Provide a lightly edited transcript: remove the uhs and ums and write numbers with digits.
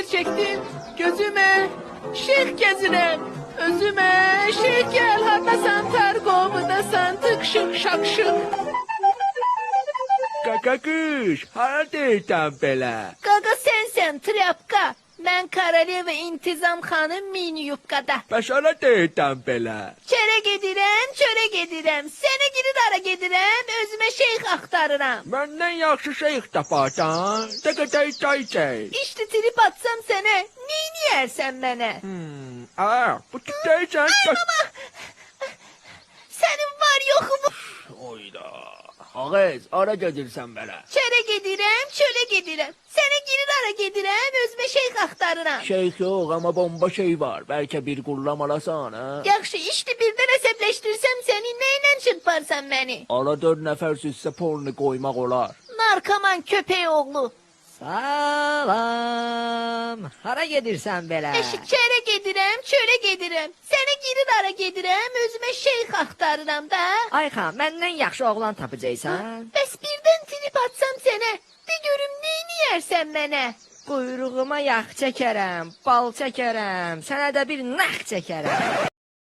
gerçektim. Gözüme şeyh gezirem. Özüme şeyh gel hardasan targomudasan tık şık şak şık. Kaka kız, haradaydın belə? Gaga sensen trapka. Ben Karaleva İntizam Hanım mini yupkada. Bəs haradaydın belə? Çere gedirem, çöre gedirem. Seni geri dara gedirem, özüme şeyh aktarıram. Məndən yaxşı şeyx taparsan, təqətəy çay çay. İşte trip atsam sana, neyini yersen bana? Bu tüktəysən... Senin var yokumu. Oyda. Ağız, ara gedirsən belə? Çere gedirem, çöre gedirem. Seni geri dara gedirem, özüme şeyh aktarıram. Şeyx yox, amma bomba şey var. Bəlkə bir qullam alasan, ha? Yaxşı, işte birden hesapleştirsem seni neyle çırparsan beni? Ara 4 nəfər süzsə pornu qoymaq olar. Narkoman köpeği oğlu. Salam. Hara gedirsən belə? Eşik çere gedirem, çöre gedirem. Seni geri dara gedirem, özüme şeyh aktarıram da. Ayxan, məndən yaxşı oğlan tapacaqsan. Bəs birden trip atsam sana, de görüm neyini yersen bana? Quyruğuma yağ çəkərəm, bal çəkərəm, sənə də bir nax çəkərəm.